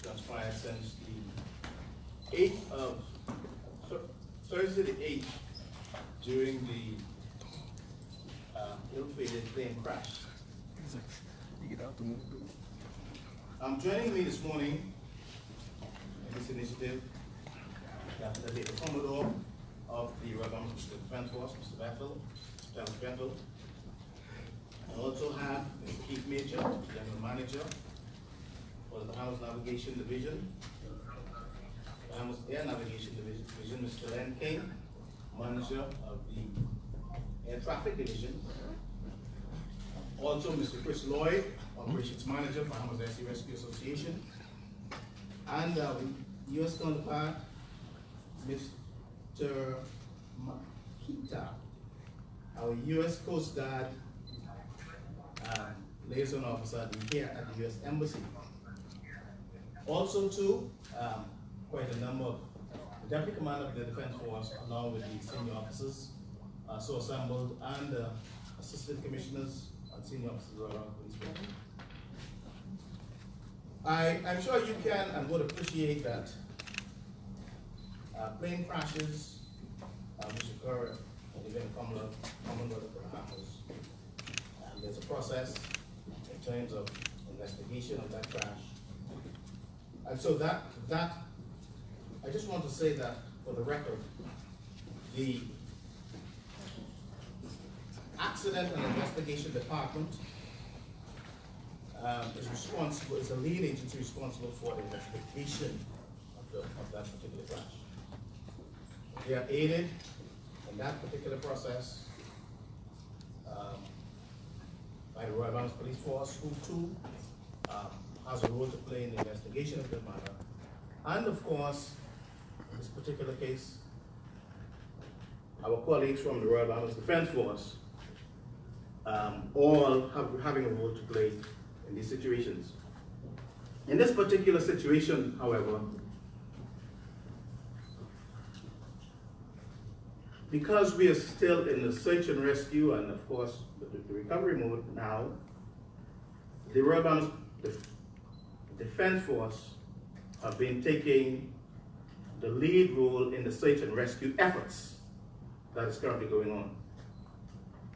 transpired since the 8th of, Thursday the 8th, during the ill-fated plane crash. Joining me this morning in this initiative, the Commodore of the Royal Bahamas Defense Force, Mr. Bethel. I also have Mr. Keith Major, General Manager for the Bahamas Navigation Division, Bahamas Air Navigation Division, Mr. Len King, Manager of the Air Traffic Division. Also, Mr. Chris Lloyd, Operations Manager, Bahamas Air Sea Rescue Association. And U.S. counterpart, Mr. Makita, our U.S. Coast Guard liaison officer here at the U.S. Embassy. Also, too, quite a number of the Deputy Commander of the Defense Force, along with the senior officers, so assembled, and Assistant Commissioners and Senior Officers of the Royal Police Force. I'm sure you can and would appreciate that plane crashes which occur in the Commonwealth of the Bahamas. There's a process in terms of investigation of that crash. And so that I just want to say that for the record, the Accident and Investigation Department is the lead agency responsible for the investigation of that particular crash. They are aided in that particular process by the Royal Bahamas Police Force, who too has a role to play in the investigation of the matter. And of course, in this particular case, our colleagues from the Royal Bahamas Defense Force, all having a role to play in these situations. In this particular situation, however, because we are still in the search and rescue and of course the recovery mode now, the Royal Bahamas Defense Force have been taking the lead role in the search and rescue efforts that is currently going on.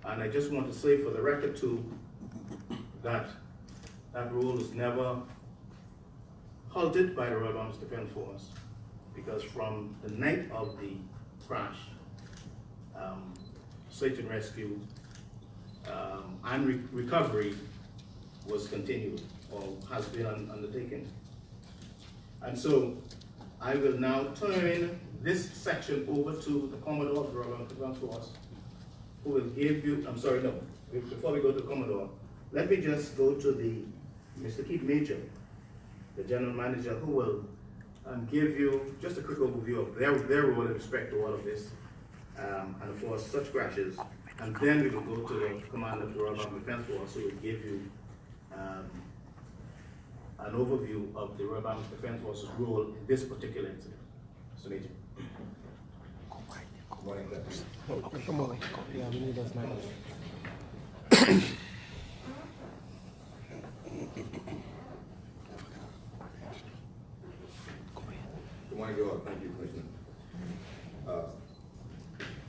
And I just want to say for the record too, that that role is never halted by the Royal Bahamas Defense Force, because from the night of the crash, search and rescue and recovery was continued or has been undertaken. And so I will now turn this section over to the Commodore of the Royal Bahamas Defense Force, who will give you, before we go to Commodore, let me just go to Mr. Keith Major, the General Manager, who will give you just a quick overview of their role in respect to all of this, and of course such crashes. And then we will go to the Commander of the Royal Bahamas Defense Force, who will give you an overview of the Royal Bahamas Defense Force's role in this particular incident. Mr. Major. Good morning, Captain. Good morning. Yeah, we need us now. Good morning, you all. Thank you, Commissioner.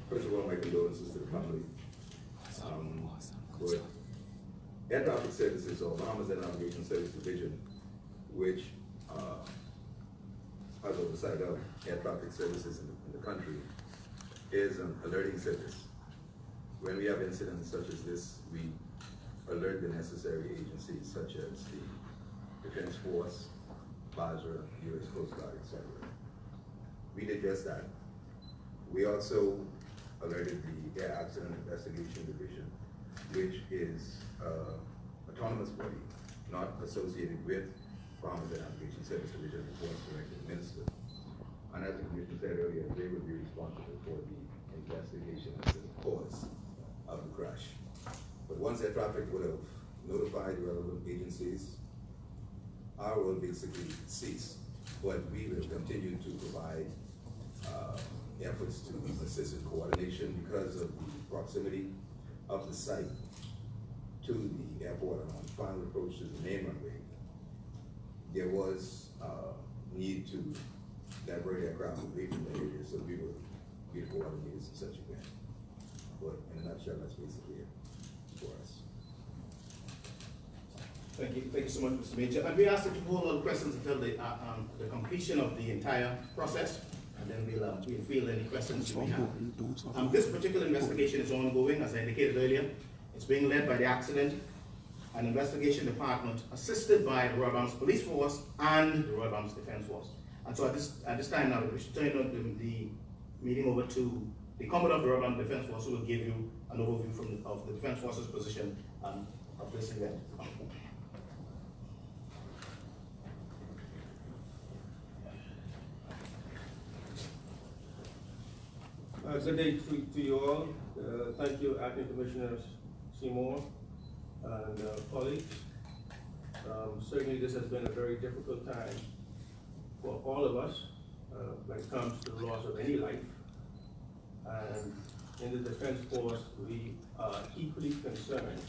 First of all, my condolences to the family. But Air Traffic Services, or Bahamas Air Navigation Service Division, which has oversight of air traffic services in the country, is an alerting service. When we have incidents such as this, we alert the necessary agencies such as the Defense Force, BASRA, U.S. Coast Guard, etc. We did just that. We also alerted the Air Accident Investigation Division, which is an autonomous body, not associated with Bahamas Air Navigation Service Division, which was directly administered. And as the Commissioner said earlier, they would be responsible for the investigation as to the cause of the crash. But once air traffic would have notified the relevant agencies, our role basically ceased. But we will continue to provide efforts to assist in coordination because of the proximity of the site to the airport and on final approach to the main runway. There was need to divert aircraft away from the area, so we will be the coordinators in such event. But in a nutshell, that's basically it for us. Thank you so much, Mr. Major. And we ask that you hold all questions until the completion of the entire process, and then we'll field any questions you may have. This particular investigation is ongoing, as I indicated earlier. It's being led by the Accident and Investigation Department, assisted by the Royal Bahamas Police Force and the Royal Bahamas Defense Force. And so at this time now, we should turn the meeting over to the Commodore of the Royal Bahamas Defense Force, who will give you an overview of the Defense Force's position of this event. Good day to you all. Thank you, Acting Commissioner Seymour and colleagues. Certainly this has been a very difficult time for all of us when it comes to the loss of any life. And in the Defense Force, we are equally concerned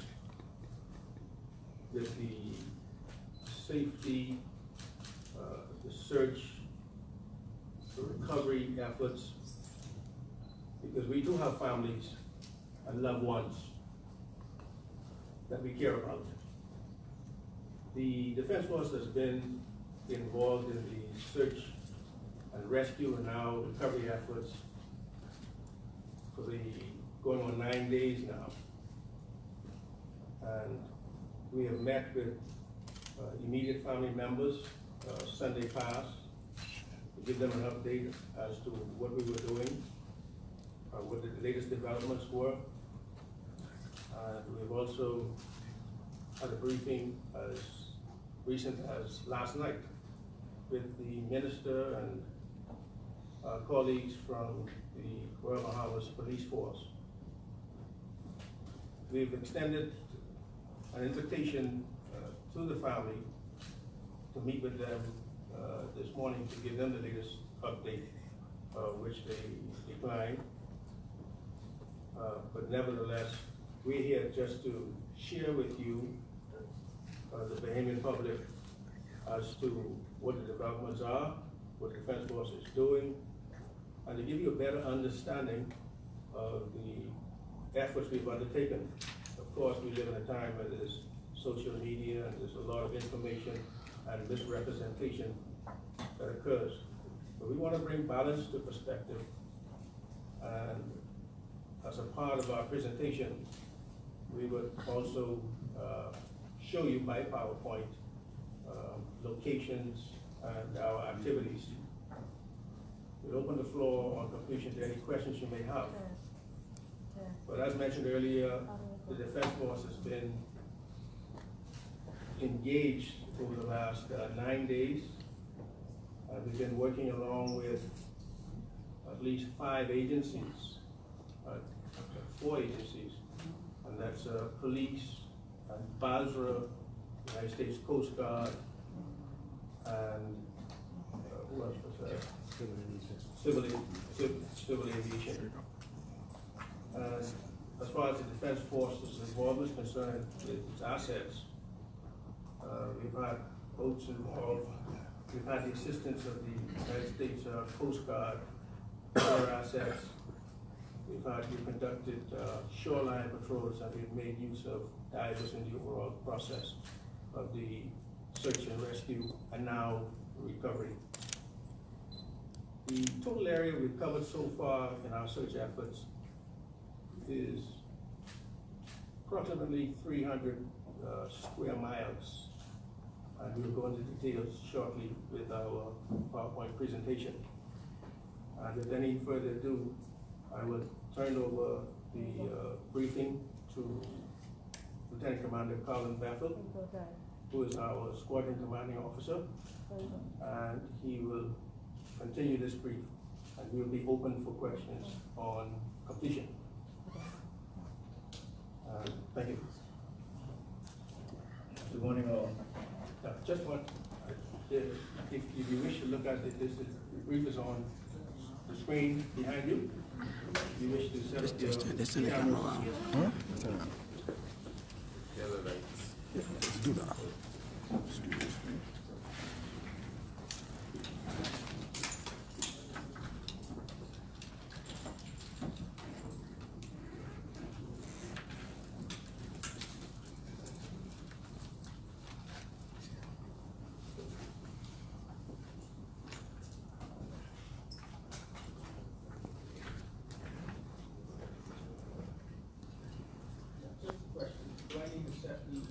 with the safety, the search, the recovery efforts, because we do have families and loved ones that we care about. The Defense Force has been involved in the search and rescue and now recovery efforts for going on 9 days now. And we have met with immediate family members Sunday past to give them an update as to what we were doing, what the latest developments were. We've also had a briefing as recent as last night with the minister and colleagues from the Royal Bahamas Police Force. We've extended an invitation to the family to meet with them this morning to give them the latest update, which they declined. But nevertheless, we're here just to share with you, the Bahamian public, as to what the developments are, what the Defense Force is doing, and to give you a better understanding of the efforts we've undertaken. Of course, we live in a time where there's social media and there's a lot of information and misrepresentation that occurs. But we want to bring balance to perspective, and as a part of our presentation, we would also show you by PowerPoint locations and our activities. We'll open the floor on completion to any questions you may have. But as mentioned earlier, the Defense Force has been engaged over the last 9 days. We've been working along with at least 5 agencies, 4 agencies, and that's police, and Basra, United States Coast Guard, and who else was there? Civil aviation. And as far as the Defense Force's involvement is concerned with its assets, we've had boats involved. We've had the assistance of the United States Coast Guard, their assets. We've conducted shoreline patrols, and we've made use of divers in the overall process of the search and rescue, and now recovery. The total area we've covered so far in our search efforts is approximately 300 square miles. And we'll go into details shortly with our PowerPoint presentation. And with any further ado, I will turn over the briefing to Lieutenant Commander Colin Bethel, who is our Squadron Commanding Officer, and he will continue this brief, and we will be open for questions on completion. Thank you. Good morning, all. Just one, if you wish to look at it, the brief is on the screen behind you. If you wish to set up your camera. Let's do that.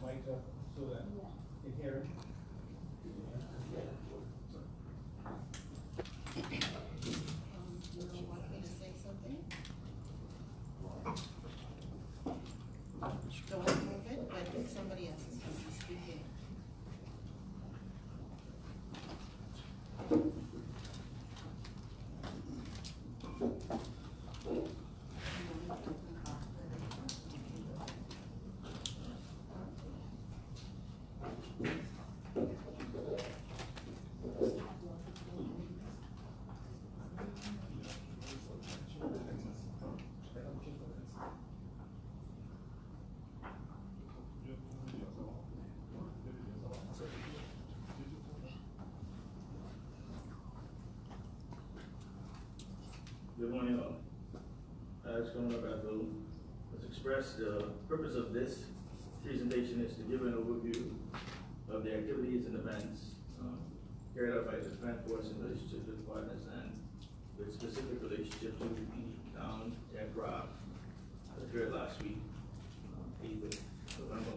mic up so that you can hear him. You want me to say something? Don't move it, but if somebody else is going to be speaking. Good morning, all. As Commander Bethel has expressed, the purpose of this presentation is to give an overview of the activities and events carried out by the Defense Force in relationship to the partners and with specific relationship to the downed aircraft that occurred last week, 8th of November.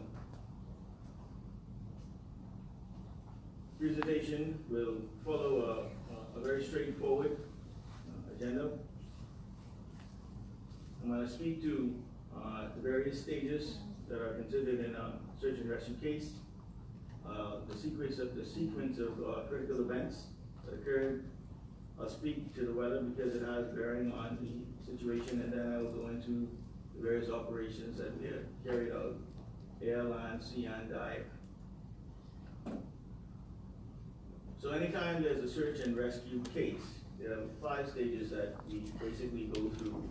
Presentation will follow a very straightforward agenda. I'm going to speak to the various stages that are considered in a search and rescue case, the sequence of critical events that occurred. I'll speak to the weather because it has bearing on the situation, and then I will go into the various operations that we have carried out, air, land, sea, and dive. So anytime there's a search and rescue case, there are 5 stages that we basically go through.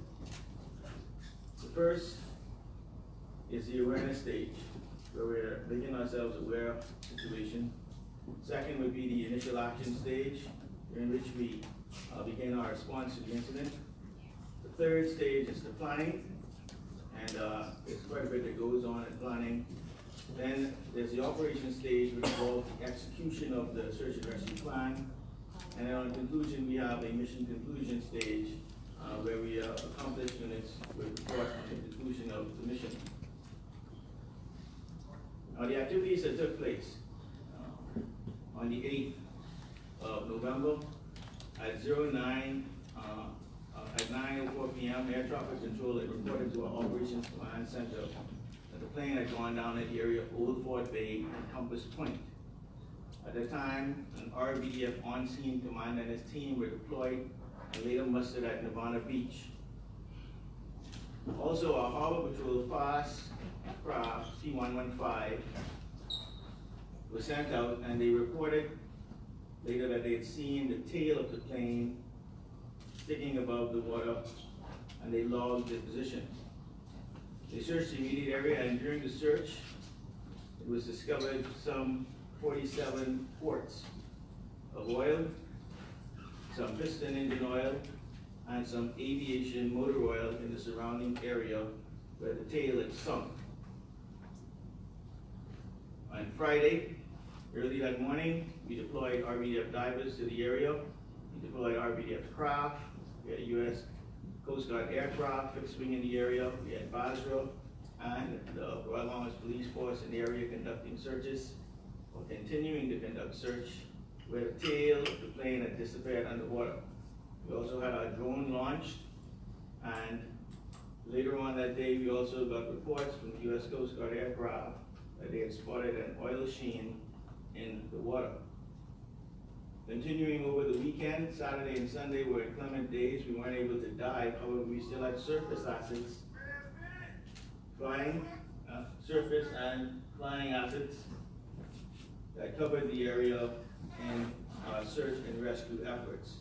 The first is the awareness stage, where we're making ourselves aware of the situation. Second would be the initial action stage, in which we begin our response to the incident. The third stage is the planning, and there's quite a bit that goes on in planning. Then there's the operation stage, which involves the execution of the search and rescue plan. And then on conclusion, we have a mission conclusion stage, where we accomplish units with report on the conclusion of the mission. Now, the activities that took place on the 8th of November at 9:04 p.m., air traffic control had reported to our operations command center that the plane had gone down at the area of Old Fort Bay and Compass Point. At the time, an RBDF on-scene commander and his team were deployed and later mustered at Nirvana Beach. Also, our Harbor Patrol fast craft C-115 was sent out, and they reported later that they had seen the tail of the plane sticking above the water, and they logged the position. They searched the immediate area, and during the search, it was discovered some 47 quarts of oil, some piston engine oil, and some aviation motor oil in the surrounding area where the tail had sunk. On Friday, early that morning, we deployed RBDF divers to the area. We deployed RBDF craft. We had a U.S. Coast Guard aircraft fixed wing in the area. We had Basra and the Royal Bahamas Police Force in the area conducting searches, or continuing to conduct search, where the tail of the plane had disappeared underwater. We also had our drone launched, and later on that day, we also got reports from the U.S. Coast Guard aircraft that they had spotted an oil sheen in the water. Continuing over the weekend, Saturday and Sunday were inclement days. We weren't able to dive, however, we still had surface assets, surface and flying assets that covered the area in search and rescue efforts.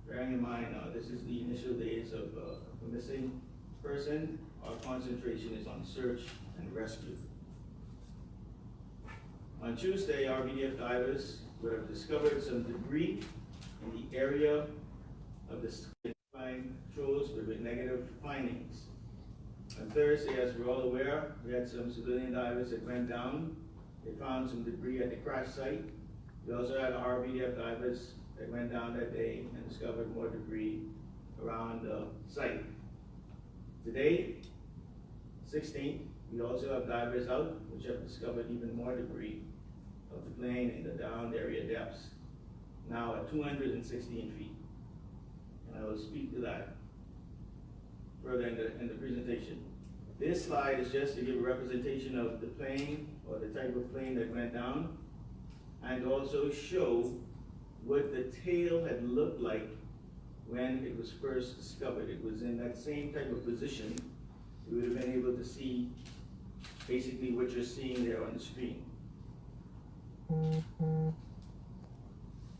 Bearing in mind, this is the initial days of a missing person. Our concentration is on search and rescue. On Tuesday, RBDF divers would have discovered some debris in the area of the flying patrols with negative findings. On Thursday, as we're all aware, we had some civilian divers that went down. They found some debris at the crash site. We also had RBDF divers that went down that day and discovered more debris around the site. Today, 16th, We also have divers out, which have discovered even more debris of the plane in the downed area depths, now at 216 feet. And I will speak to that further in the presentation. This slide is just to give a representation of the plane or the type of plane that went down, and also show what the tail had looked like when it was first discovered. It was in that same type of position. We would have been able to see basically what you're seeing there on the screen. The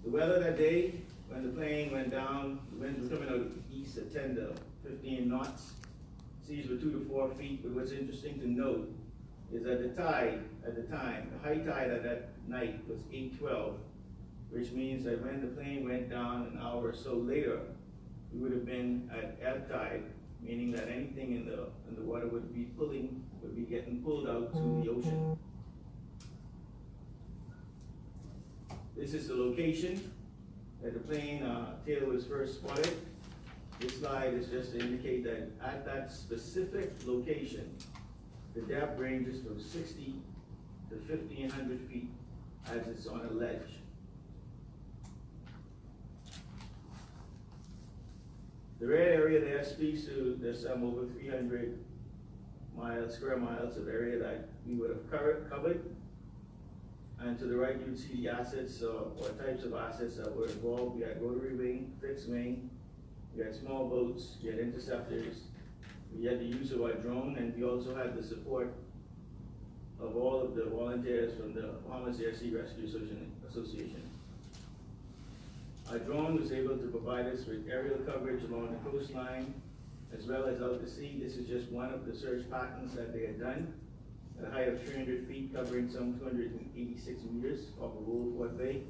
weather that day, when the plane went down, the winds were coming out of the east at 10 to 15 knots. Seas were 2 to 4 feet, but what's interesting to note is that the tide at the time, the high tide at that night was 8:12, which means that when the plane went down an hour or so later, we would have been at ebb tide, meaning that anything in the water would be getting pulled out to the ocean. This is the location that the plane tail was first spotted. This slide is just to indicate that at that specific location, the depth ranges from 60 to 1,500 feet as it's on a ledge. The red area there speaks to there's some over 300 square miles of area that we would have covered. And to the right, you can see the assets or types of assets that were involved. We had rotary wing, fixed wing, we had small boats, we had interceptors, we had the use of our drone, and we also had the support of all of the volunteers from the Bahamas Air Sea Rescue Association. Our drone was able to provide us with aerial coverage along the coastline, as well as out to sea. This is just one of the search patterns that they had done at a height of 300 feet, covering some 286 meters off of Old Port Bay.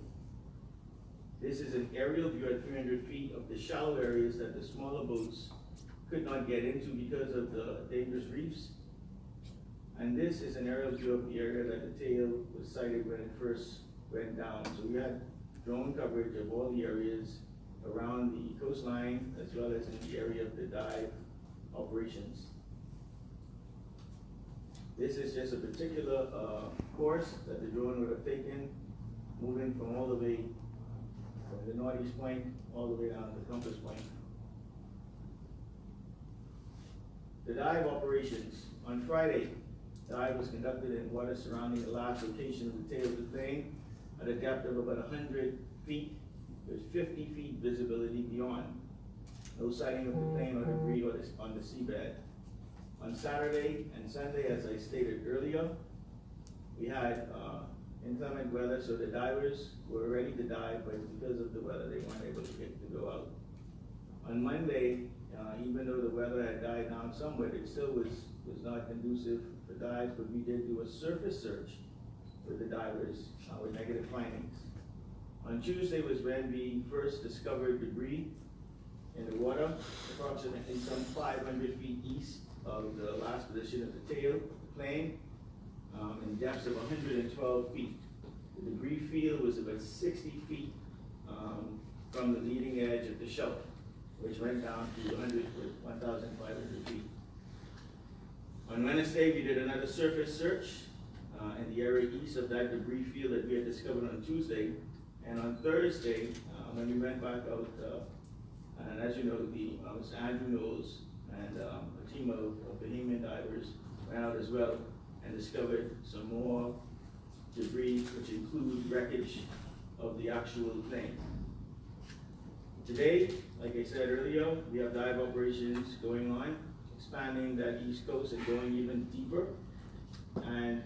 This is an aerial view at 300 feet of the shallow areas that the smaller boats could not get into because of the dangerous reefs. And this is an aerial view of the area that the tail was sighted when it first went down. So we had drone coverage of all the areas around the coastline, as well as in the area of the dive operations. This is just a particular course that the drone would have taken, moving from all the way from the northeast point all the way down to the compass point. The dive operations. On Friday, dive was conducted in water surrounding the last location of the tail of the plane at a depth of about 100 feet. There's 50 feet visibility beyond. No sighting of the plane or debris on the seabed. On Saturday and Sunday, as I stated earlier, we had inclement weather, so the divers were ready to dive, but because of the weather, they weren't able to go out. On Monday, even though the weather had died down somewhat, it still was not conducive for dives, but we did do a surface search with the divers with negative findings. On Tuesday was when we first discovered debris in the water, approximately some 500 feet east of the last position of the tail of the plane, in depths of 112 feet. The debris field was about 60 feet from the leading edge of the shelf, which went down to 1,500 feet. On Wednesday, we did another surface search in the area east of that debris field that we had discovered on Tuesday. And on Thursday, when we went back out, and as you know, Mr. Andrew Knowles and a team of Bahamian divers went out as well and discovered some more debris, which include wreckage of the actual plane. Today, like I said earlier, we have dive operations going on, expanding that east coast and going even deeper. And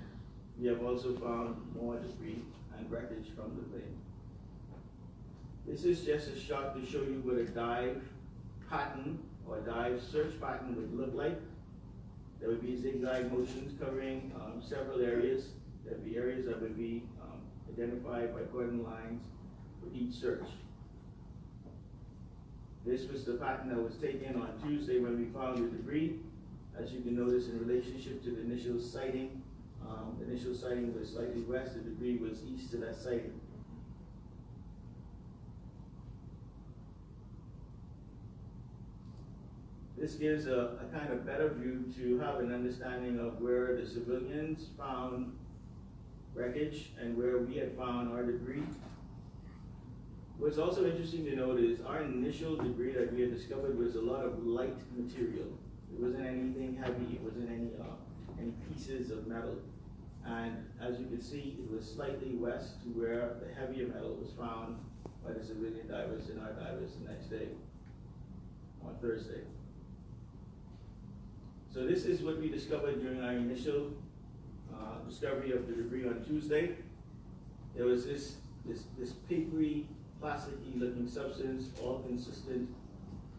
we have also found more debris and wreckage from the plane. This is just a shot to show you what a dive pattern or dive search pattern would look like. There would be zigzag motions covering several areas. There would be areas that would be identified by cordon lines for each search. This was the pattern that was taken on Tuesday when we found the debris. As you can notice in relationship to the initial sighting was slightly west, the debris was east to that sighting. This gives a kind of better view to have an understanding of where the civilians found wreckage and where we had found our debris. What's also interesting to note is our initial debris that we had discovered was a lot of light material. It wasn't anything heavy, it wasn't any pieces of metal. And as you can see, it was slightly west to where the heavier metal was found by the civilian divers and our divers the next day, on Thursday. So this is what we discovered during our initial discovery of the debris on Tuesday. There was this papery, plasticky looking substance, all consistent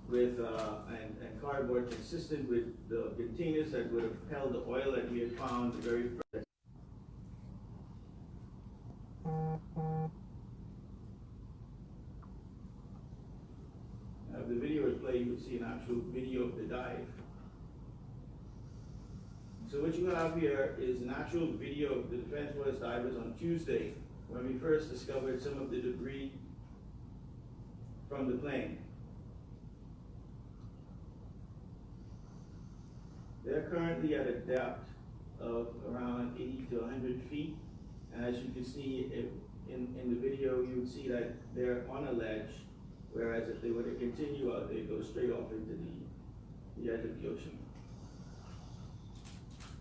with, and cardboard consistent with the containers that would have held the oil that we had found the very first. If the video is played, you would see an actual video of the dive. So what you have here is an actual video of the Defense Force divers on Tuesday, when we first discovered some of the debris from the plane. They're currently at a depth of around 80 to 100 feet. And as you can see in the video, you would see that they're on a ledge, whereas if they were to continue out, they'd go straight off into the edge of the ocean.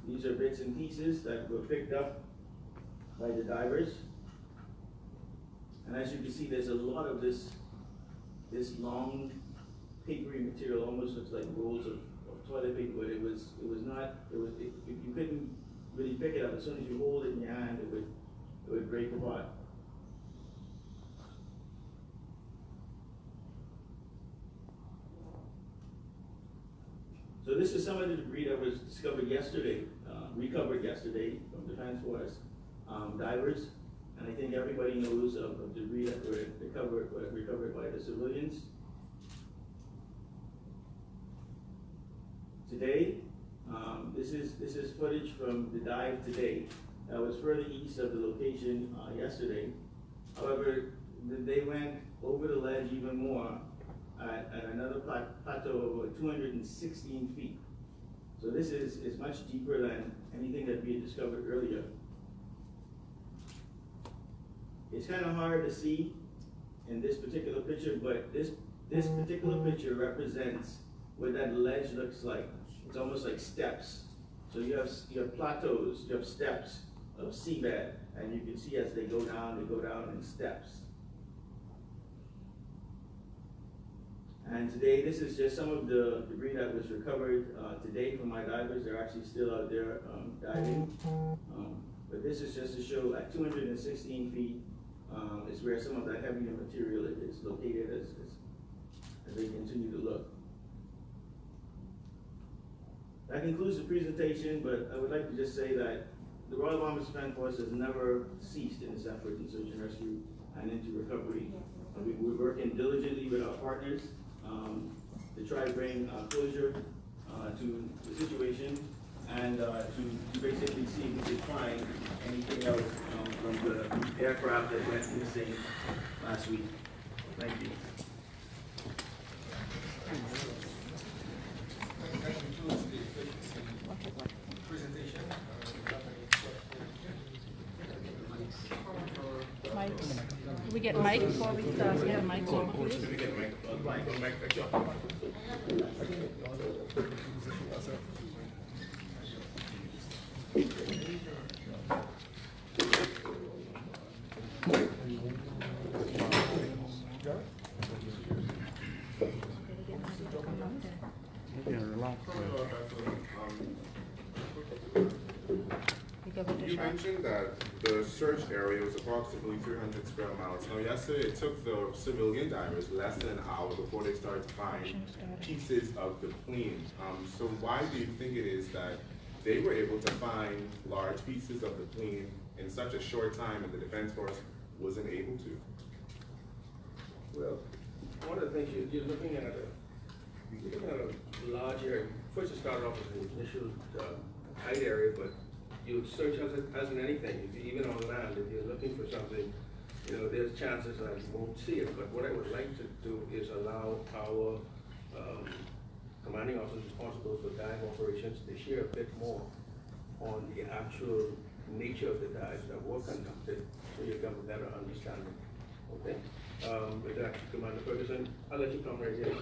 These are bits and pieces that were picked up by the divers. And as you can see, there's a lot of this long papery material, almost looks like rolls of toilet paper, but you couldn't really pick it up. As soon as you hold it in your hand, it would break apart. So this is some of the debris that was discovered yesterday, recovered yesterday from Defense Force divers. And I think everybody knows of debris that were recovered by the civilians. Today, this is footage from the dive today. That was further east of the location yesterday. However, they went over the ledge even more at another plateau of 216 feet. So this is much deeper than anything that we had discovered earlier. It's kind of hard to see in this particular picture, but this particular picture represents what that ledge looks like. It's almost like steps. So you have plateaus, you have steps of seabed, and you can see as they go down in steps. And today, this is just some of the debris that was recovered today from my divers. They're actually still out there diving. But this is just to show at 216 feet is where some of that heavier material is located as they continue to look. That concludes the presentation, but I would like to just say that the Royal Bahamas Defense Force has never ceased in its effort in search and rescue and into recovery. We're working diligently with our partners to try to bring closure to the situation and to basically see if we can find anything else from the aircraft that went missing last week. Thank you. That concludes the presentation. Mike. Can we get Mike before we start? Yeah, Mike. You mentioned that the search area was approximately 300 square miles. Now, yesterday it took the civilian divers less than an hour before they started to find pieces of the plane. So why do you think it is that they were able to find large pieces of the plane in such a short time and the Defense Force wasn't able to? Well, one of the things you're looking at a large area. First, it started off as an initial tight area, but you search as in anything. Even on land, if you're looking for something, there's chances that you won't see it. But what I would like to do is allow our commanding officers responsible for dive operations, they share a bit more on the actual nature of the dives that were conducted, so you have a better understanding. Okay? With that, Commander Ferguson, I'll let you come right here.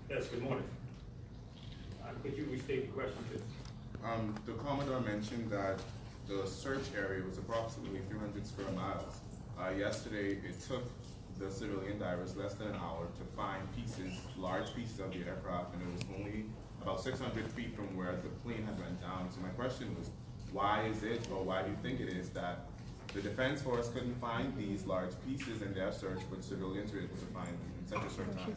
Yes, good morning. Could you restate the question, please? The Commodore mentioned that the search area was approximately 300 square miles. Yesterday, it took the civilian divers less than an hour to find pieces, large pieces of the aircraft, and it was only about 600 feet from where the plane had went down. So my question was, why is it, or why do you think it is, that the Defense Force couldn't find these large pieces in their search, but civilians were able to find them in such a short time?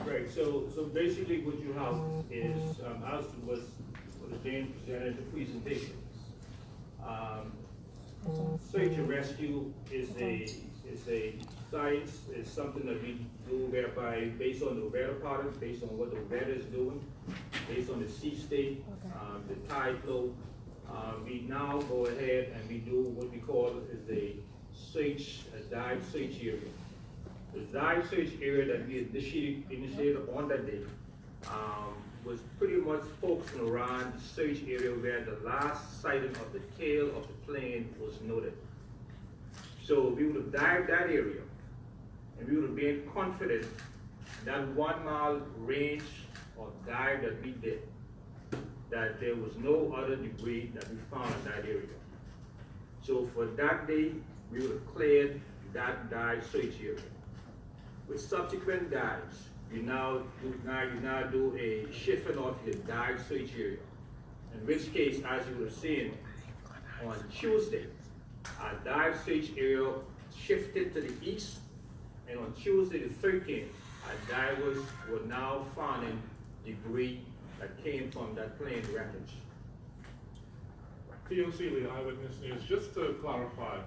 Right, so basically what you have is, as was being presented in the presentation, search and rescue is a science, is something that we do whereby based on the weather patterns, based on what the weather is doing, based on the sea state, the tide flow, we now go ahead and we do what we call is a dive search area. The dive search area that we initiated on that day was pretty much focusing around the search area where the last sighting of the tail of the plane was noted. So we would have dived that area, and we would have been confident that 1 mile range of dive that we did, that there was no other debris that we found in that area. So for that day, we would have cleared that dive search area. With subsequent dives, you now do a shifting of your dive search area. In which case, as you would have seen, on Tuesday, our dive search area shifted to the east, and on Tuesday the 13th, our divers were now finding debris that came from that plane wreckage. Theo Seeley, Eyewitness News. Just to clarify,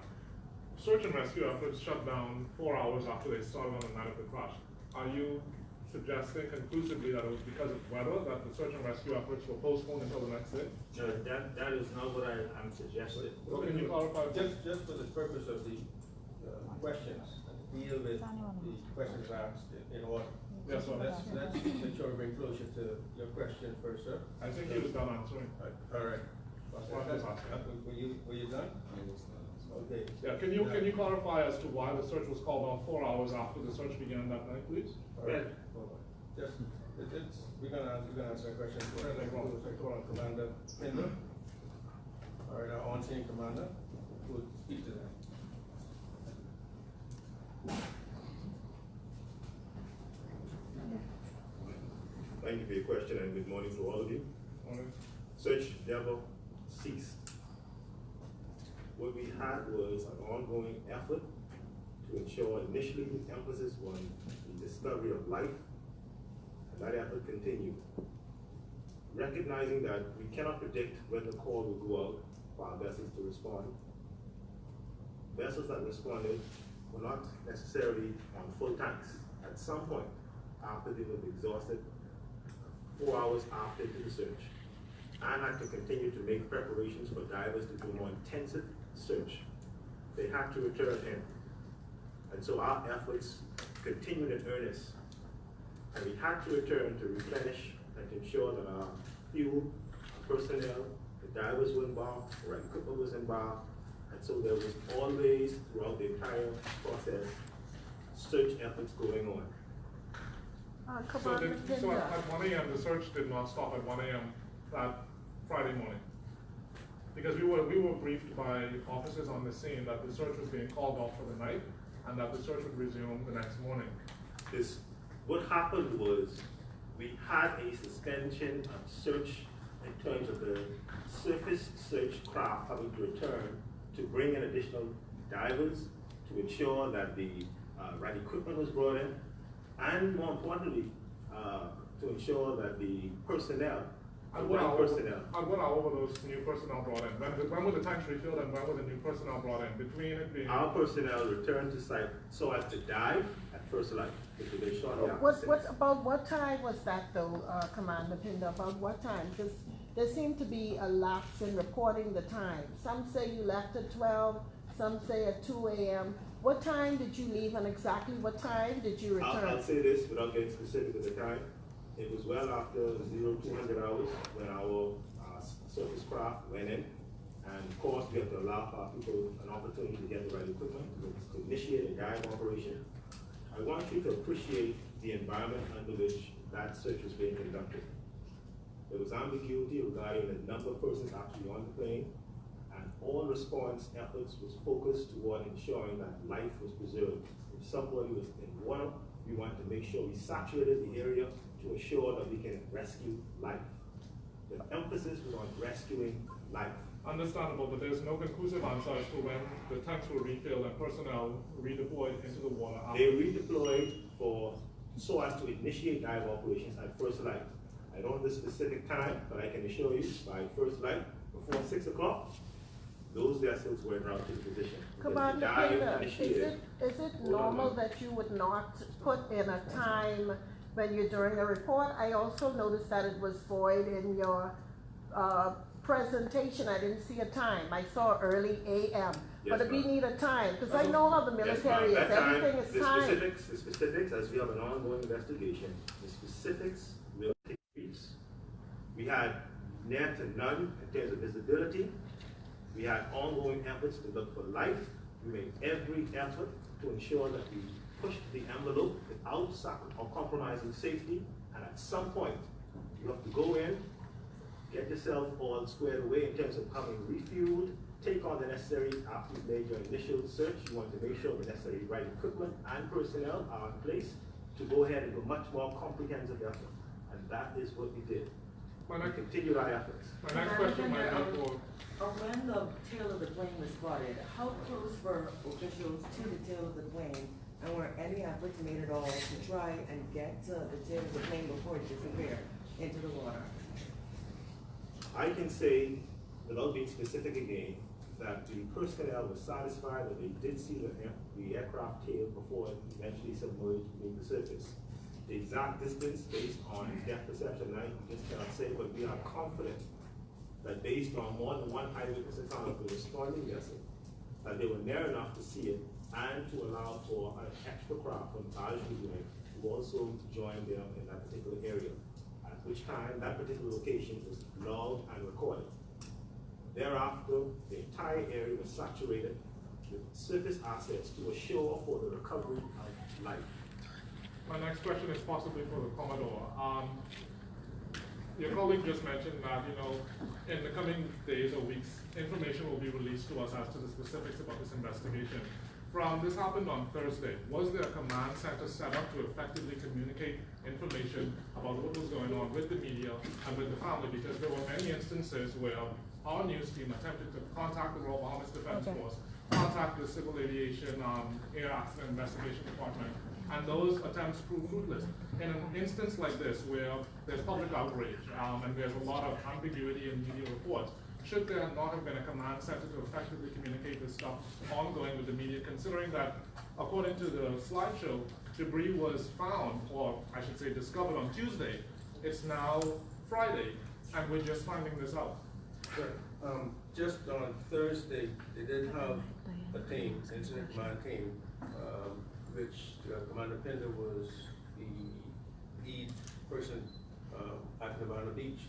search and rescue efforts shut down 4 hours after they started on the night of the crash. Are you suggesting conclusively that it was because of weather that the search and rescue efforts were postponed until the next day? No, that is not what I'm suggesting. Well, can you clarify? Just for the purpose of the questions, deal with the questions asked in order. Yes, sir. Let's make sure we bring closure to your question first, sir. I think he was done answering. All right. Were you done? Okay. Yeah, can you clarify as to why the search was called off 4 hours after the search began that night, please? All right. Just, we're gonna answer a question. Commander Kinder. All right, our on-scene commander will speak to that. Thank you for your question and good morning to all of you. Morning. Search never ceased. What we had was an ongoing effort to ensure initially the emphasis was the discovery of life, and that effort continued. Recognizing that we cannot predict when the call will go out for our vessels to respond. Vessels that responded were not necessarily on full tanks. At some point, after they were exhausted, 4 hours after the search, and had to continue to make preparations for divers to do more intensive search. They had to return in. And so our efforts continued in earnest. And we had to return to replenish and to ensure that our fuel, our personnel, the divers were embarked, our equipment was embarked. And so there was always, throughout the entire process, search efforts going on. So at 1 a.m. the search did not stop at 1 a.m. that Friday morning? Because we were briefed by officers on the scene that the search was being called off for the night and that the search would resume the next morning. What happened was we had a suspension of search in terms of the surface search craft having to return to bring in additional divers to ensure that the right equipment was brought in, and more importantly, to ensure that the personnel And Right personnel. what are all of those new personnel brought in? When were the tanks refilled and when were the new personnel brought in? Between it being... Our personnel returned to site so as to dive at first light, which was very shortly after About what time was that though, Commander Pinder? About what time? Because there seemed to be a lapse in reporting the time. Some say you left at 12, some say at 2 a.m. What time did you leave and exactly what time did you return? I'll say this without getting specific at the time. It was well after 0200 hours when our surface craft went in. And of course, we have to allow our people an opportunity to get the right equipment to initiate a dive operation. I want you to appreciate the environment under which that search was being conducted. There was ambiguity regarding the number of persons actually on the plane, and all response efforts was focused toward ensuring that life was preserved. If somebody was in water, we wanted to make sure we saturated the area to assure that we can rescue life. The emphasis was on rescuing life. Understandable, but there's no conclusive answer as to when the tanks were refilled and personnel redeployed into the water. They redeployed so as to initiate dive operations at first light. I don't know the specific time, but I can assure you by first light, before 6 o'clock, those vessels were en route to the position. Commander Pinder, is it normal that you would not put in a time when you're doing a report? I also noticed that it was void in your presentation. I didn't see a time. I saw early AM. Yes, but we need a time, because I know how the military is. Everything is timed. The specifics, as we have an ongoing investigation, the specifics will increase. We had near to none in terms of visibility. We had ongoing efforts to look for life. We made every effort to ensure that we pushed the envelope without or compromising safety. And at some point, you have to go in, get yourself all squared away in terms of coming refueled, take on the necessary, after you've made your initial search, you want to make sure the necessary right equipment and personnel are in place to go ahead and do a much more comprehensive effort. And that is what we did. We continued our efforts. My next question might be for... When the tail of the plane was spotted, how close were officials to the tail of the plane, and were any efforts made at all to try and get to the tail of the plane before it disappeared into the water? I can say, without being specific again, that the personnel was satisfied that they did see the aircraft tail before it eventually submerged beneath the surface. The exact distance based on depth perception, I just cannot say, but we are confident that based on more than one eyewitness account of the responding vessel, that they were near enough to see it and to allow for an extra craft from Taj unit to also join them in that particular area, at which time that particular location was logged and recorded. Thereafter, the entire area was saturated with surface assets to assure for the recovery of life. My next question is possibly for the Commodore. Your colleague just mentioned that, in the coming days or weeks, information will be released to us as to the specifics about this investigation. This happened on Thursday. Was there a command center set up to effectively communicate information about what was going on with the media and with the family? Because there were many instances where our news team attempted to contact the Royal Bahamas Defense Force, contact the Civil Aviation Air Accident Investigation Department, and those attempts proved fruitless. In an instance like this, where there's public outrage and there's a lot of ambiguity in media reports, should there not have been a command center to effectively communicate this stuff ongoing with the media, considering that, according to the slideshow, debris was found, or I should say discovered on Tuesday. It's now Friday, and we're just finding this out. Sure. Just on Thursday, they did have a team, incident command team, which Commander Pinder was the lead person active on the beach.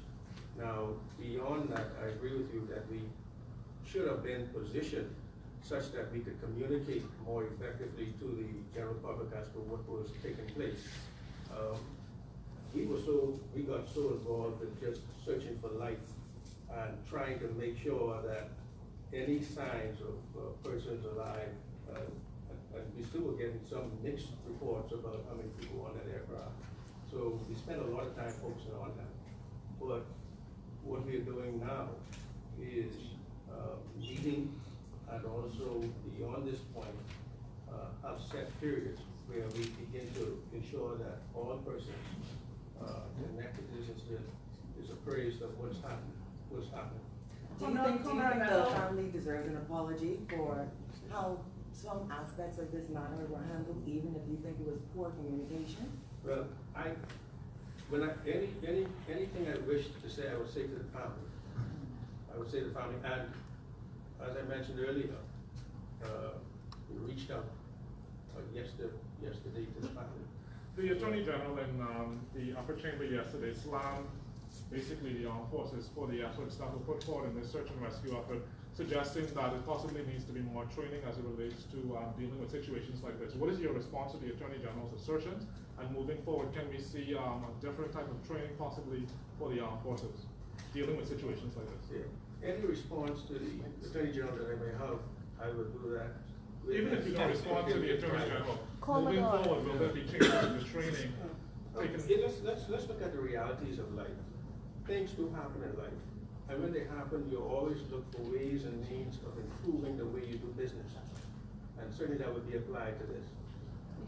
Now, beyond that, I agree with you that we should have been positioned such that we could communicate more effectively to the general public as to what was taking place. We got so involved in just searching for life and trying to make sure that any signs of persons alive, and we still were getting some mixed reports about how many people on that aircraft. So we spent a lot of time focusing on that. But what we are doing now is meeting, and also beyond this point, have set periods where we begin to ensure that all persons connected to this incident is appraised of what's happened. Do you think the family deserves an apology for how some aspects of this matter were handled, even if you think it was poor communication? Well, anything I wish to say, I would say to the family. I would say to the family, and as I mentioned earlier, we reached out yesterday to the family. The Attorney General in the upper chamber yesterday slammed basically the armed forces for the efforts that were put forward in this search and rescue effort, suggesting that it possibly needs to be more training as it relates to dealing with situations like this. What is your response to the Attorney General's assertions? And moving forward, can we see a different type of training possibly for the armed forces dealing with situations like this? Yeah. Any response to the Attorney General that I may have, I will do that. Even if you don't respond to the Attorney General, moving forward, will there be changes in the training? Let's look at the realities of life. Things do happen in life. And when they happen, you always look for ways and means of improving the way you do business. And certainly that would be applied to this.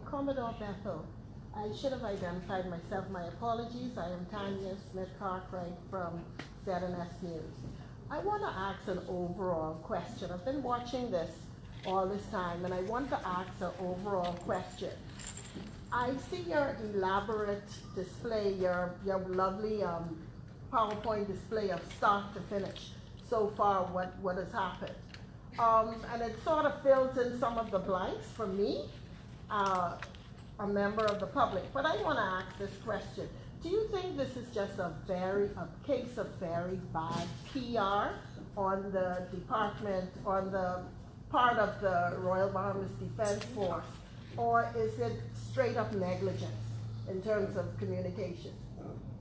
Commodore Bethel, I should have identified myself. My apologies. I am Tanya Smith-Cartwright from ZNS News. I want to ask an overall question. I've been watching this all this time, and I want to ask an overall question. I see your elaborate display, your lovely PowerPoint display of start to finish so far what has happened. And it sort of fills in some of the blanks for me, a member of the public. But I want to ask this question. Do you think this is just a case of very bad PR on the department, on the part of the Royal Bahamas Defense Force, or is it straight up negligence in terms of communication?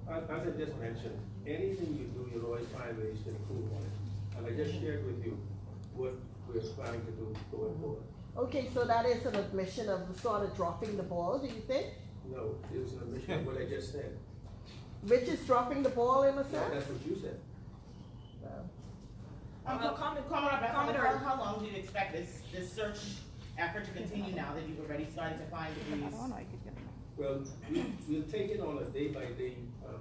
As I just mentioned, anything you do, you'll always find ways to improve on it. And I just shared with you what we're planning to do going forward. Okay, so that is an admission of sort of dropping the ball, do you think? No, it was an admission of what I just said. Which is dropping the ball in a sense? No, that's what you said. Commodore, how long do you expect this search effort to continue now that you've already started to find degrees? Well, we'll take it on a day-by-day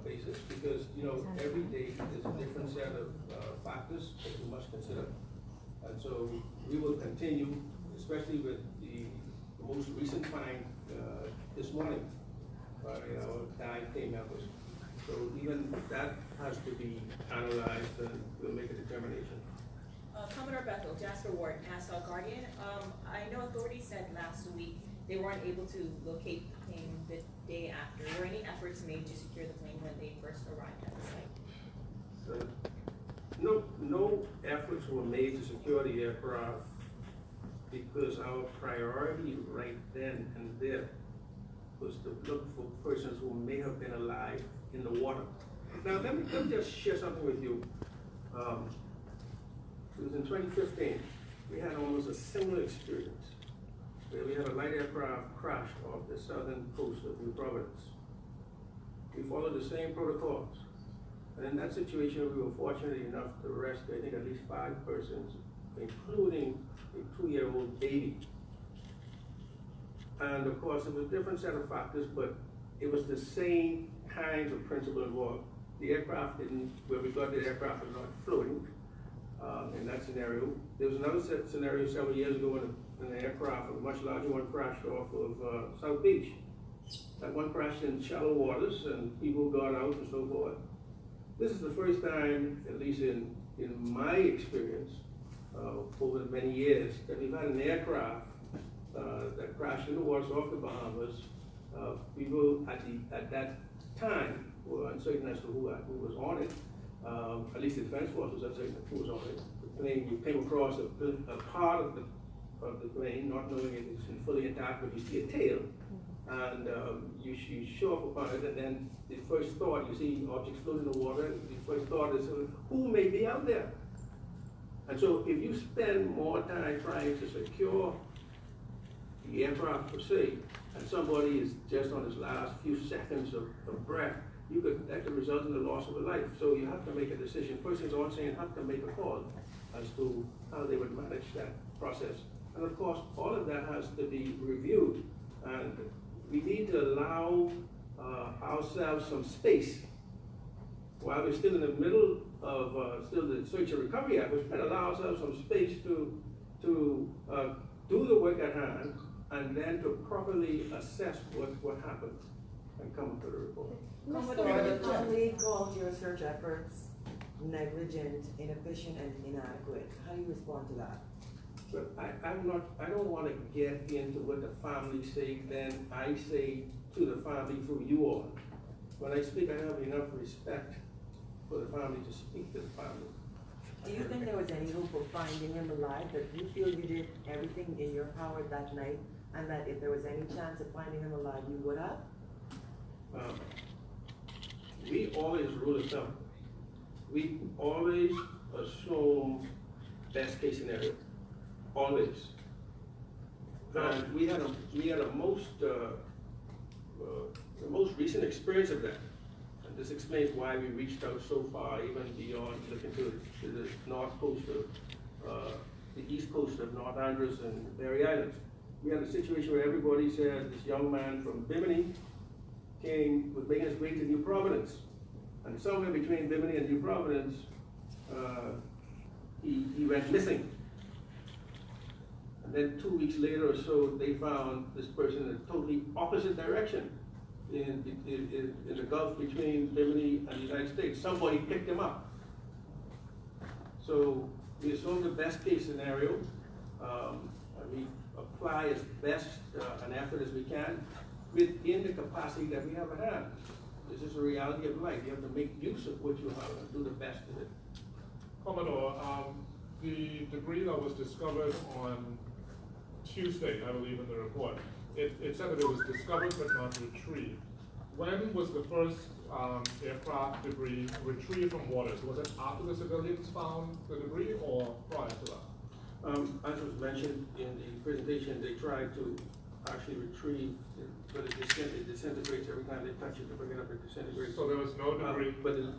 basis because, you know, every day is a different set of factors that we must consider. And so we will continue, especially with the most recent find this morning by our dive team members. So even that has to be analyzed and we'll make a determination. Commodore Bethel, Jasper Ward, Nassau Guardian. I know authorities said last week they weren't able to locate the plane the day after. Were any efforts made to secure the plane when they first arrived at the site? No efforts were made to secure the aircraft because our priority right then and there was to look for persons who may have been alive in the water. Now let me just share something with you. It was in 2015. We had almost a similar experience where we had a light aircraft crash off the southern coast of New Providence. We followed the same protocols. And in that situation, we were fortunate enough to rescue, I think, at least 5 persons, including a 2-year-old baby. And of course, it was a different set of factors, but it was the same kinds of principle involved. The aircraft where we got the aircraft was not floating in that scenario. There was another scenario several years ago when an aircraft, a much larger one, crashed off of South Beach. That one crashed in shallow waters and people got out and so forth. This is the first time, at least in my experience, over many years, that we've had an aircraft that crashed in the waters off the Bahamas. People at that time were uncertain as to who was on it. At least the Defense Force was uncertain who was on it. The plane, you came across a part of the plane, not knowing it was fully intact, but you see a tail. And you show up upon it, and then the first thought, you see objects floating in the water, the first thought is, who may be out there? And so if you spend more time trying to secure the aircraft per se, and somebody is just on his last few seconds of breath, that could result in the loss of a life. So you have to make a decision. Persons on scene have to make a call as to how they would manage that process. And of course, all of that has to be reviewed. And we need to allow ourselves some space while we're still in the middle of still the search and recovery effort, and allow ourselves some space to do the work at hand, and then to properly assess what happened and come up with a report. Commodore, the family called your search efforts negligent, inefficient, and inadequate. How do you respond to that? But I don't want to get into what the family say, then I say to the family through you all. When I speak, I have enough respect for the family to speak to the family. Do you think there was any hope of finding him alive? That you feel you did everything in your power that night, and that if there was any chance of finding him alive, you would have? We always rule of thumb. We always assume best case scenario, always. And we had the most recent experience of that. And this explains why we reached out so far, even beyond looking to the north coast of, the east coast of North Andros and Berry Islands. We had a situation where everybody said this young man from Bimini was making his way to New Providence. And somewhere between Bimini and New Providence, he went missing. And then 2 weeks later or so, they found this person in a totally opposite direction in the Gulf between Bimini and the United States. Somebody picked him up. So we assume the best case scenario, and we apply as best an effort as we can within the capacity that we have at hand. This is a reality of life. You have to make use of what you have and do the best of it. Commodore, the debris that was discovered on Tuesday, I believe in the report, it said that it was discovered but not retrieved. When was the first aircraft debris retrieved from waters? Was it after the civilians found the debris or prior to that? As was mentioned in the presentation, they tried to actually retrieve, but it disintegrates every time they touch it to bring it up, it disintegrates. So there was no debris?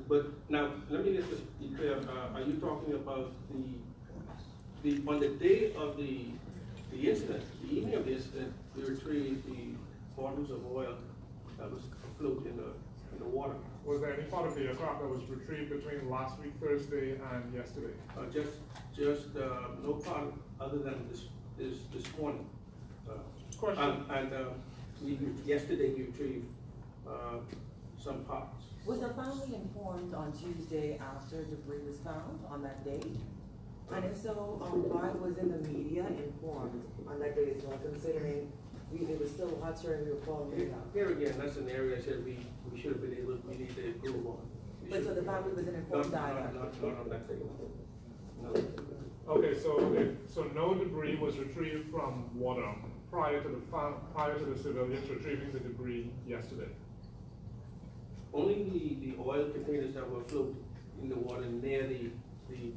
But now, let me get this be clear. Are you talking about on the day of the incident, the evening of the incident, we retrieved the bottles of oil that was afloat in the water. Was there any part of the aircraft that was retrieved between last week, Thursday, and yesterday? Just no part other than this morning. Question. Yesterday we retrieved some parts. Was the family informed on Tuesday after debris was found on that day? And if so, why wasn't the media informed on that day as well, considering it was still hot and we were following it out? Here again, that's an area I said we should have been able, we need to improve on. But so the family wasn't informed either? Not on that day. No. Okay, so no debris was retrieved from water prior to the civilians retrieving the debris yesterday? Only the oil containers that were afloat in the water near the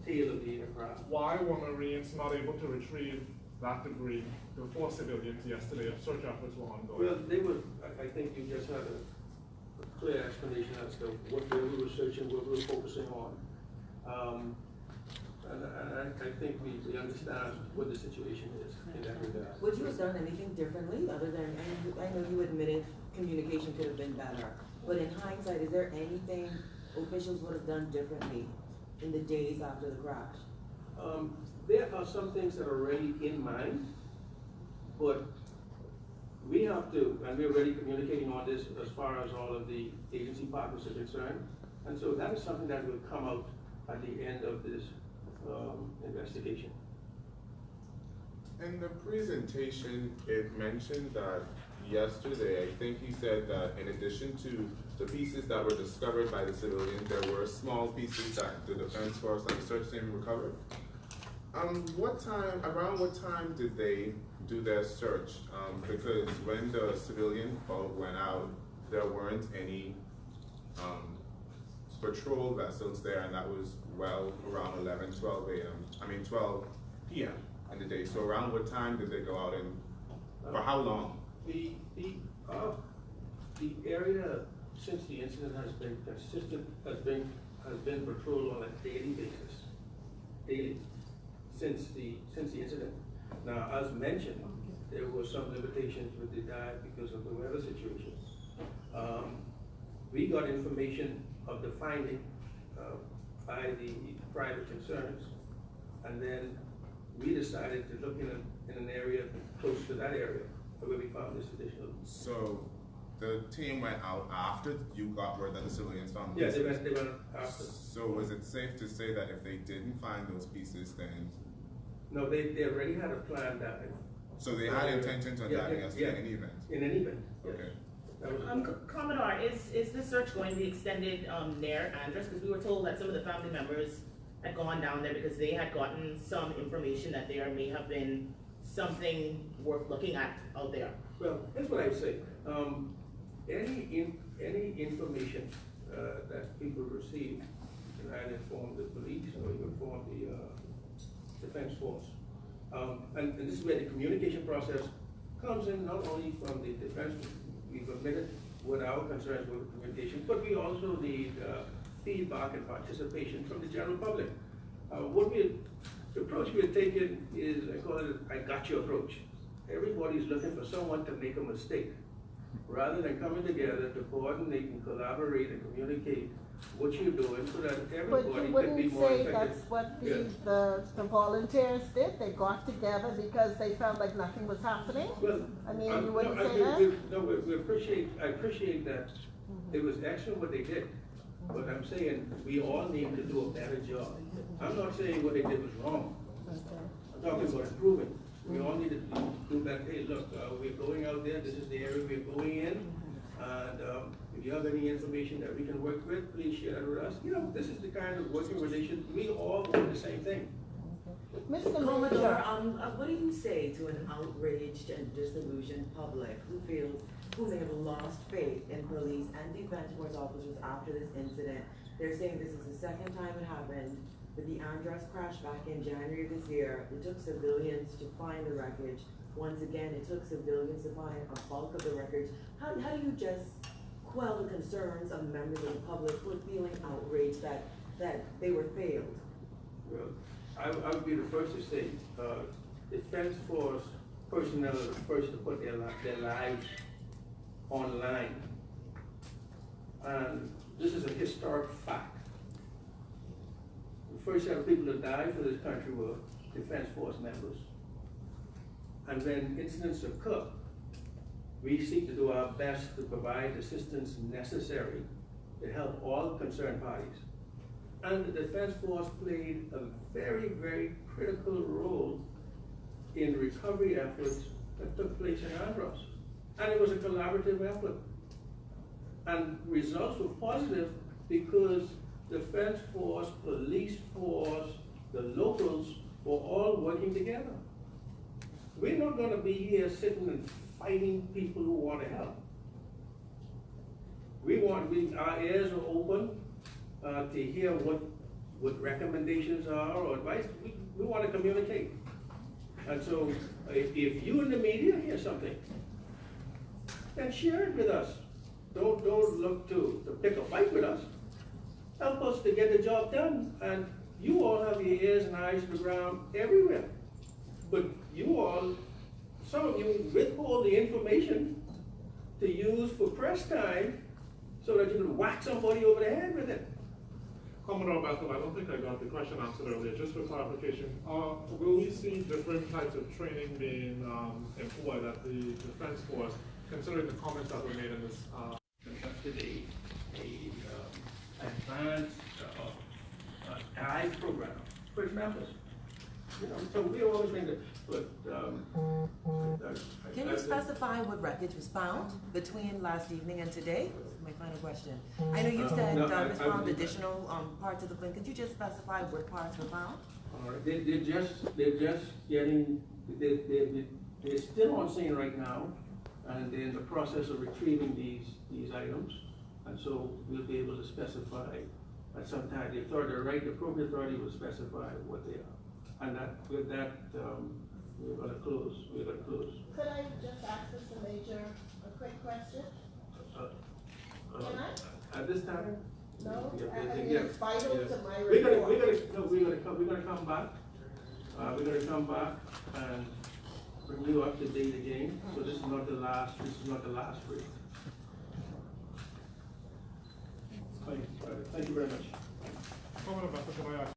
tail of the aircraft. Why were Marines not able to retrieve that debris before civilians yesterday if search efforts were ongoing? Well, they were, I think you just had a clear explanation as to what we were searching, what we were focusing on. And I think we understand what the situation is in that regard. Would you have done anything differently other than, I know you admitted communication could have been better, but in hindsight, is there anything officials would have done differently in the days after the crash? There are some things that are already in mind, but we have to, and we're already communicating on this as far as all of the agency partners are concerned. And so that is something that will come out at the end of this investigation. In the presentation, it mentioned that yesterday, I think he said that in addition to the pieces that were discovered by the civilians, there were small pieces that the Defense Force and the search team recovered. Around what time did they do their search? Because when the civilian boat went out, there weren't any patrol vessels there, and that was well around 12 p.m. in the day. So around what time did they go out, and for how long? The area since the incident has been consistent, has been patrolled on a daily basis, since the incident. Now, as mentioned, there were some limitations with the dive because of the weather situation. We got information of the finding by the private concerns. And then we decided to look in an area close to that area where we found this additional. So the team went out after you got word that the civilians found Yeah, pieces? they went after. So was it safe to say that if they didn't find those pieces, then? No, they already had a plan down. So they had intentions on diving us in any event? In any event, yes. Okay. Commodore, is the search going to be extended near Andros? Because we were told that some of the family members had gone down there because they had gotten some information that there may have been something worth looking at out there. Well, here's what I say. Any information that people receive, you can either inform the police or you inform the Defense Force. And this is where the communication process comes in, not only from the Defense. We've admitted what our concerns with communication, but we also need feedback and participation from the general public. The approach we are taking is, I call it, I got you approach. Everybody's looking for someone to make a mistake. Rather than coming together to coordinate and collaborate and communicate what you're doing so that everybody can be more effective. But you wouldn't say that's what the volunteers did? They got together because they felt like nothing was happening? Well, I mean, you wouldn't no, say that? I appreciate that. It was excellent what they did. But I'm saying we all need to do a better job. I'm not saying what they did was wrong. I'm talking about improving. We all need to do better. Hey, look, we're going out there. This is the area we're going in. And if you have any information that we can work with, please share that with us. You know, this is the kind of working relation. We all want the same thing. Mr. Commodore, what do you say to an outraged and disillusioned public who may have lost faith in police and Defense Force officers after this incident? They're saying this is the second time it happened. With the Andros crash back in January this year, it took civilians to find the wreckage. Once again, it took civilians to find a bulk of the wreckage. How do you just quell the concerns of members of the public who are feeling outraged that they were failed? Well, I would be the first to say, Defense Force personnel are the first to put their lives online. And this is a historic fact. The first set of people to die for this country were Defense Force members. And when incidents occur, we seek to do our best to provide assistance necessary to help all concerned parties. And the Defense Force played a very, very critical role in recovery efforts that took place in Andros. And it was a collaborative effort. And results were positive because Defense Force, Police Force, the locals were all working together. We're not going to be here sitting and fighting people who want to help. Our ears are open to hear what recommendations are or advice. We want to communicate. And so if you in the media hear something, then share it with us. Don't look to pick a fight with us. Help us to get the job done. And you all have your ears and eyes to the ground everywhere. But you all, some of you withhold the information to use for press time so that you can whack somebody over the head with it. Commodore Bethel, I don't think I got the question answered earlier. Just for clarification, will we see different types of training being employed at the Defense Force, considering the comments that were made in this? Conducted a advanced dive program for its members. You know, so we always think that, but Can you specify what wreckage was found between last evening and today? My final question. I know you said was found additional parts of the plane. Could you just specify what parts were found? All right, they're just getting, they're still on scene right now, and they're in the process of retrieving these items, and so we'll be able to specify at some time. The appropriate authority will specify what they are. And with that, we're going to close. Could I just ask Mr. Major a quick question? Can I? At this time? No? Yeah, I mean, it's vital to my We're report. gonna come back. We're gonna come back and bring you up to date again. So this is not the last brief. Thank you very much. Commodore Bethel, can I ask